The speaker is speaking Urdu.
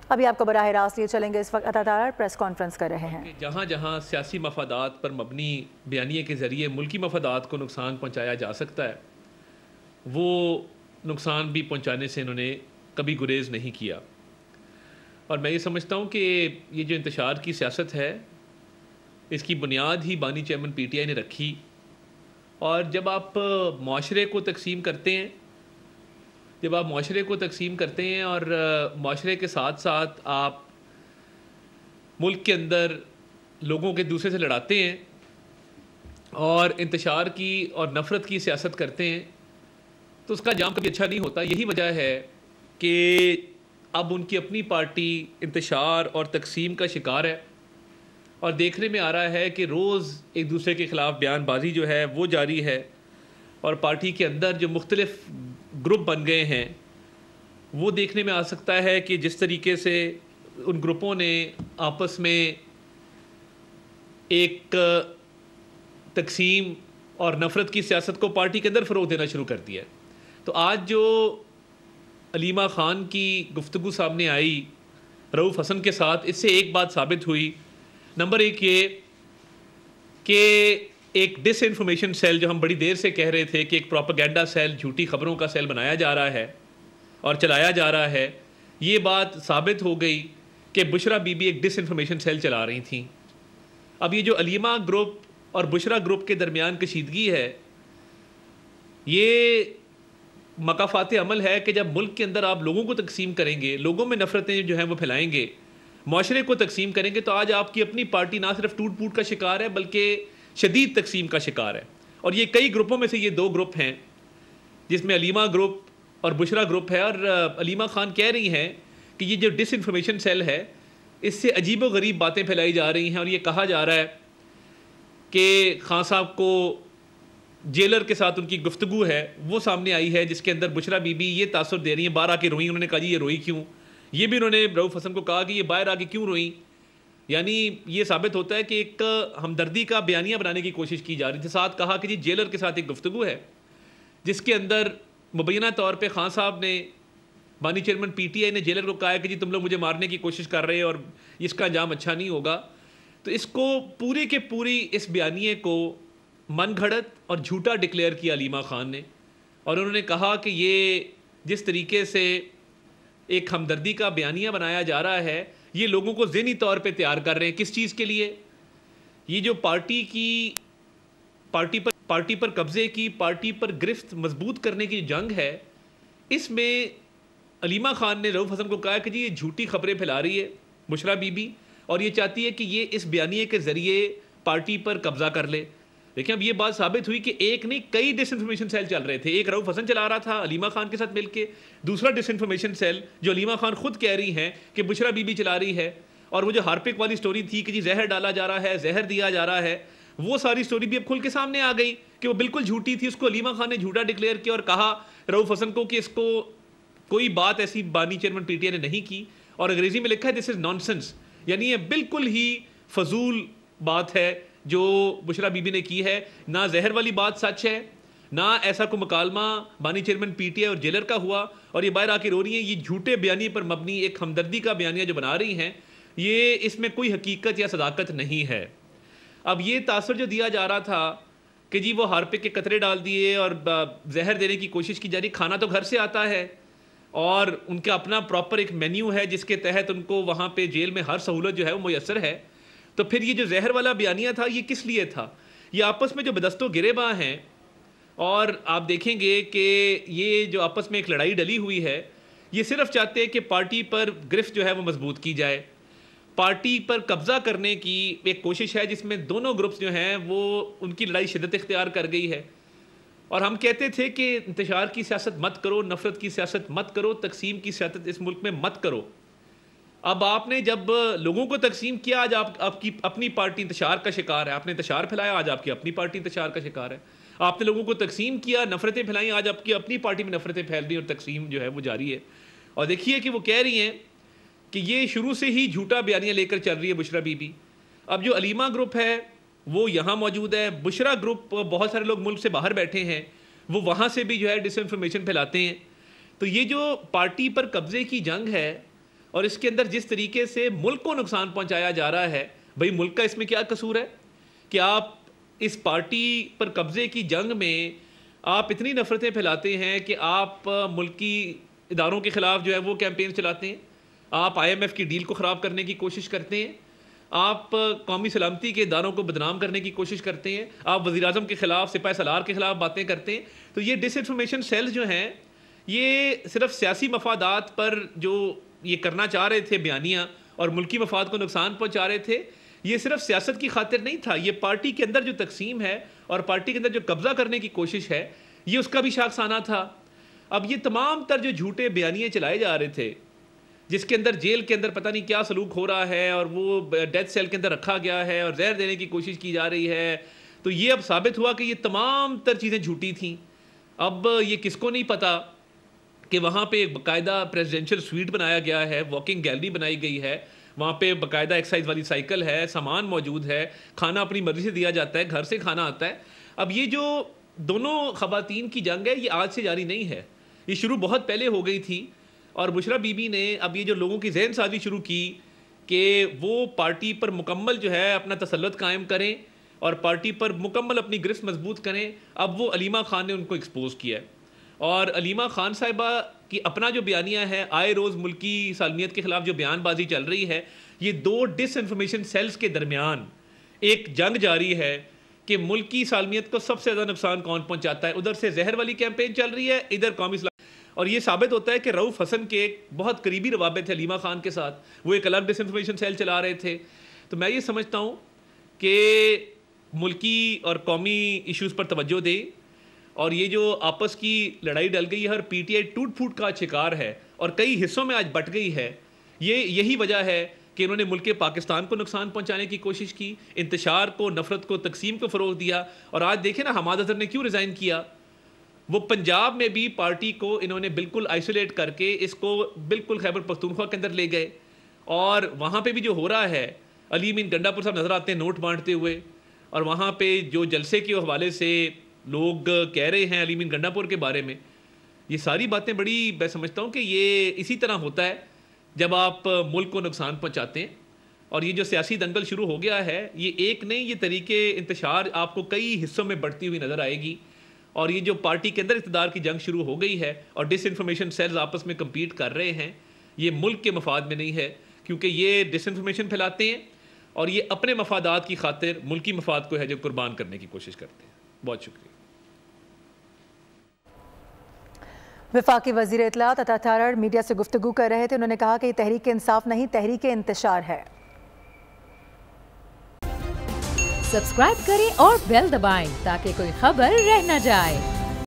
ابھی آپ کو براہ راست لیے چلیں گے، اس وقت عطا پریس کانفرنس کر رہے ہیں۔ جہاں جہاں سیاسی مفادات پر مبنی بیانیے کے ذریعے ملکی مفادات کو نقصان پہنچایا جا سکتا ہے، وہ نقصان بھی پہنچانے سے انہوں نے کبھی گریز نہیں کیا۔ اور میں یہ سمجھتا ہوں کہ یہ جو انتشار کی سیاست ہے، اس کی بنیاد ہی بانی چیئرمین پی ٹی آئی نے رکھی۔ اور جب آپ معاشرے کو تقسیم کرتے ہیں اور معاشرے کے ساتھ ساتھ آپ ملک کے اندر لوگوں کے دوسرے سے لڑاتے ہیں اور انتشار کی اور نفرت کی سیاست کرتے ہیں، تو اس کا انجام کبھی اچھا نہیں ہوتا۔ یہی وجہ ہے کہ اب ان کی اپنی پارٹی انتشار اور تقسیم کا شکار ہے، اور دیکھنے میں آ رہا ہے کہ روز ایک دوسرے کے خلاف بیان بازی جو ہے وہ جاری ہے، اور پارٹی کے اندر جو مختلف گروپ بن گئے ہیں وہ دیکھنے میں آ سکتا ہے کہ جس طریقے سے ان گروپوں نے آپس میں ایک تقسیم اور نفرت کی سیاست کو پارٹی کے اندر فروغ دینا شروع کر دیا ہے۔ تو آج جو علیمہ خان کی گفتگو سامنے آئی رؤوف حسن کے ساتھ، اس سے ایک بات ثابت ہوئی۔ نمبر ایک یہ کہ ایک ڈس انفارمیشن سیل، جو ہم بڑی دیر سے کہہ رہے تھے کہ ایک پروپیگنڈا سیل، جھوٹی خبروں کا سیل بنایا جا رہا ہے اور چلایا جا رہا ہے، یہ بات ثابت ہو گئی کہ بشرا بی بی ایک ڈس انفارمیشن سیل چلا رہی تھیں۔ اب یہ جو علیمہ گروپ اور بشرا گروپ کے درمیان کشیدگی ہے، یہ مکافات عمل ہے کہ جب ملک کے اندر آپ لوگوں کو تقسیم کریں گے، لوگوں میں نفرتیں جو ہیں وہ پھیلائیں گے، معاشرے کو تقسیم کریں گے، تو آج آپ کی اپنی پارٹی نہ صرف ٹوٹ پھوٹ کا شکار ہے بلکہ شدید تقسیم کا شکار ہے۔ اور یہ کئی گروپوں میں سے یہ دو گروپ ہیں، جس میں علیمہ گروپ اور بشرا گروپ ہے۔ اور علیمہ خان کہہ رہی ہیں کہ یہ جو ڈس انفارمیشن سیل ہے، اس سے عجیب و غریب باتیں پھیلائی جا رہی ہیں، اور یہ کہا جا رہا ہے کہ خان صاحب کو جیلر کے ساتھ ان کی گفتگو ہے وہ سامنے آئی ہے، جس کے اندر بشرا بی بی یہ تاثر دے رہی ہیں، باہر آ کے روئیں۔ انہوں نے کہا جی یہ روئی کیوں؟ یہ بھی انہوں نے رؤوف حسن کو کہا کہ یہ باہر آ کے کیوں روئیں؟ یعنی یہ ثابت ہوتا ہے کہ ایک ہمدردی کا بیانیہ بنانے کی کوشش کی جا رہی تھی۔ ساتھ کہا کہ جی جیلر کے ساتھ ایک گفتگو ہے، جس کے اندر مبینہ طور پہ خان صاحب نے، بانی چیئرمین پی ٹی آئی نے جیلر کو کہا ہے کہ جی تم لوگ مجھے مارنے کی کوشش کر رہے ہیں اور اس کا انجام اچھا نہیں ہوگا۔ تو اس کو پوری کے پوری اس بیانیے کو من گھڑت اور جھوٹا ڈکلیئر کیا علیمہ خان نے، اور انہوں نے کہا کہ یہ جس طریقے سے ایک ہمدردی کا بیانیہ بنایا جا رہا ہے، یہ لوگوں کو ذہنی طور پہ تیار کر رہے ہیں۔ کس چیز کے لیے؟ یہ جو پارٹی پر قبضے کی، پارٹی پر گرفت مضبوط کرنے کی جنگ ہے، اس میں علیمہ خان نے رؤوف حسن کو کہا کہ جی یہ جھوٹی خبریں پھیلا رہی ہے بشرا بی بی، اور یہ چاہتی ہے کہ یہ اس بیانیے کے ذریعے پارٹی پر قبضہ کر لے۔ لیکن اب یہ بات ثابت ہوئی کہ ایک نہیں کئی ڈس انفارمیشن سیل چل رہے تھے۔ ایک رؤوف حسن چلا رہا تھا علیمہ خان کے ساتھ مل کے، دوسرا ڈس انفارمیشن سیل جو علیمہ خان خود کہہ رہی ہیں کہ بشرا بی بی چلا رہی ہے، اور وہ جو ہارپک والی سٹوری تھی کہ جی زہر ڈالا جا رہا ہے، زہر دیا جا رہا ہے، وہ ساری سٹوری بھی اب کھل کے سامنے آ گئی کہ وہ بالکل جھوٹی تھی۔ اس کو علیمہ خان نے جھوٹا ڈکلیئر کیا اور کہا رؤوف حسن کو کہ اس کو کوئی بات ایسی بانی چیئرمین پی ٹی آئی نے نہیں کی، اور انگریزی میں لکھا ہے دس از نانسنس، یعنی یہ بالکل ہی فضول بات ہے جو بشرا بی بی نے کی ہے۔ نہ زہر والی بات سچ ہے، نہ ایسا کوئی مکالمہ بانی چیئرمین پی ٹی آئی اور جیلر کا ہوا، اور یہ باہر آ کے رو رہی ہیں۔ یہ جھوٹے بیانیے پر مبنی ایک ہمدردی کا بیانیہ جو بنا رہی ہیں، یہ اس میں کوئی حقیقت یا صداقت نہیں ہے۔ اب یہ تاثر جو دیا جا رہا تھا کہ جی وہ ہارپک کے قطرے ڈال دیے اور زہر دینے کی کوشش کی جا رہی، کھانا تو گھر سے آتا ہے اور ان کا اپنا پراپر ایک مینیو ہے جس کے تحت ان کو وہاں پہ جیل میں ہر سہولت جو ہے وہ میسر ہے۔ تو پھر یہ جو زہر والا بیانیہ تھا یہ کس لیے تھا؟ یہ آپس میں جو بدست و گریباں ہیں، اور آپ دیکھیں گے کہ یہ جو آپس میں ایک لڑائی ڈلی ہوئی ہے، یہ صرف چاہتے ہیں کہ پارٹی پر گرفت جو ہے وہ مضبوط کی جائے، پارٹی پر قبضہ کرنے کی ایک کوشش ہے جس میں دونوں گروپس جو ہیں وہ ان کی لڑائی شدت اختیار کر گئی ہے۔ اور ہم کہتے تھے کہ انتشار کی سیاست مت کرو، نفرت کی سیاست مت کرو، تقسیم کی سیاست اس ملک میں مت کرو۔ اب آپ نے جب لوگوں کو تقسیم کیا، آج آپ کی اپنی پارٹی انتشار کا شکار ہے۔ آپ نے انتشار پھیلایا، آج آپ کی اپنی پارٹی انتشار کا شکار ہے۔ آپ نے لوگوں کو تقسیم کیا، نفرتیں پھیلائیں، آج آپ کی اپنی پارٹی میں نفرتیں پھیل رہی ہیں اور تقسیم جو ہے وہ جاری ہے۔ اور دیکھیے کہ وہ کہہ رہی ہیں کہ یہ شروع سے ہی جھوٹا بیانیہ لے کر چل رہی ہے بشرا بی بی۔ اب جو علیمہ گروپ ہے وہ یہاں موجود ہے، بشرا گروپ بہت سارے لوگ ملک سے باہر بیٹھے ہیں، وہ وہاں سے بھی جو ہے ڈس انفارمیشن پھیلاتے ہیں۔ تو یہ جو پارٹی پر قبضے کی جنگ ہے، اور اس کے اندر جس طریقے سے ملک کو نقصان پہنچایا جا رہا ہے، بھئی ملک کا اس میں کیا قصور ہے کہ آپ اس پارٹی پر قبضے کی جنگ میں آپ اتنی نفرتیں پھیلاتے ہیں کہ آپ ملکی اداروں کے خلاف جو ہے وہ کیمپین چلاتے ہیں، آپ IMF کی ڈیل کو خراب کرنے کی کوشش کرتے ہیں، آپ قومی سلامتی کے اداروں کو بدنام کرنے کی کوشش کرتے ہیں، آپ وزیر اعظم کے خلاف، سپاہ سالار کے خلاف باتیں کرتے ہیں. تو یہ ڈس انفارمیشن سیلز جو ہیں یہ صرف سیاسی مفادات پر جو یہ کرنا چاہ رہے تھے بیانیاں اور ملکی مفاد کو نقصان پہنچا رہے تھے، یہ صرف سیاست کی خاطر نہیں تھا، یہ پارٹی کے اندر جو تقسیم ہے اور پارٹی کے اندر جو قبضہ کرنے کی کوشش ہے یہ اس کا بھی شاخسانہ تھا. اب یہ تمام تر جو جھوٹے بیانیے چلائے جا رہے تھے، جس کے اندر جیل کے اندر پتہ نہیں کیا سلوک ہو رہا ہے اور وہ ڈیتھ سیل کے اندر رکھا گیا ہے اور زہر دینے کی کوشش کی جا رہی ہے، تو یہ اب ثابت ہوا کہ یہ تمام تر چیزیں جھوٹی تھیں. اب یہ کس کو نہیں پتا کہ وہاں پہ ایک باقاعدہ پریزیڈنشل سویٹ بنایا گیا ہے، واکنگ گیلری بنائی گئی ہے، وہاں پہ باقاعدہ ایکسرسائز والی سائیکل ہے، سامان موجود ہے، کھانا اپنی مرضی سے دیا جاتا ہے، گھر سے کھانا آتا ہے. اب یہ جو دونوں خواتین کی جنگ ہے یہ آج سے جاری نہیں ہے، یہ شروع بہت پہلے ہو گئی تھی. اور بشرا بی بی نے اب یہ جو لوگوں کی ذہن سازی شروع کی کہ وہ پارٹی پر مکمل جو ہے اپنا تسلط قائم کریں اور پارٹی پر مکمل اپنی گرفت مضبوط کریں، اب وہ علیمہ خان نے ان کو ایکسپوز کیا ہے. اور علیمہ خان صاحبہ کی اپنا جو بیانیہ ہے، آئے روز ملکی سالمیت کے خلاف جو بیان بازی چل رہی ہے، یہ دو ڈس انفارمیشن سیلز کے درمیان ایک جنگ جاری ہے کہ ملکی سالمیت کو سب سے زیادہ نقصان کون پہنچاتا ہے. ادھر سے زہر والی کیمپین چل رہی ہے، ادھر قومی اور یہ ثابت ہوتا ہے کہ رؤف حسن کے ایک بہت قریبی روابط ہے علیمہ خان کے ساتھ، وہ ایک الگ ڈس انفارمیشن سیل چلا رہے تھے. تو میں یہ سمجھتا ہوں کہ ملکی اور قومی ایشوز پر توجہ دیں، اور یہ جو آپس کی لڑائی ڈل گئی ہے، ہر PTI ٹوٹ پھوٹ کا شکار ہے اور کئی حصوں میں آج بٹ گئی ہے. یہی وجہ ہے کہ انہوں نے ملک پاکستان کو نقصان پہنچانے کی کوشش کی، انتشار کو، نفرت کو، تقسیم کو فروغ دیا. اور آج دیکھیں نا حماد اظہر نے کیوں ریزائن کیا. وہ پنجاب میں بھی پارٹی کو انہوں نے بالکل آئسولیٹ کر کے اس کو بالکل خیبر پختونخوا کے اندر لے گئے، اور وہاں پہ بھی جو ہو رہا ہے، علی امین گنڈا پور صاحب نظر آتے ہیں نوٹ بانٹتے ہوئے، اور وہاں پہ جو جلسے کے حوالے سے لوگ کہہ رہے ہیں علی امین گنڈا پور کے بارے میں، یہ ساری باتیں بڑی میں سمجھتا ہوں کہ یہ اسی طرح ہوتا ہے جب آپ ملک کو نقصان پہنچاتے ہیں. اور یہ جو سیاسی دنگل شروع ہو گیا ہے، یہ ایک نہیں، یہ طریقے انتشار آپ کو کئی حصوں میں بڑھتی ہوئی نظر آئے گی. اور یہ جو پارٹی کے اندر اقتدار کی جنگ شروع ہو گئی ہے اور ڈس انفارمیشن سیلز آپس میں کمپیٹ کر رہے ہیں، یہ ملک کے مفاد میں نہیں ہے، کیونکہ یہ ڈس انفارمیشن پھیلاتے ہیں اور یہ اپنے مفادات کی خاطر ملکی مفاد کو ہے جو قربان کرنے کی کوشش کرتے ہیں. بہت شکریہ. وفاقی وزیر اطلاعات عطا تارڑ میڈیا سے گفتگو کر رہے تھے. انہوں نے کہا کہ یہ تحریک انصاف نہیں، تحریک انتشار ہے. سبسکرائب کریں اور بیل دبائیں تاکہ کوئی خبر رہ نہ جائے.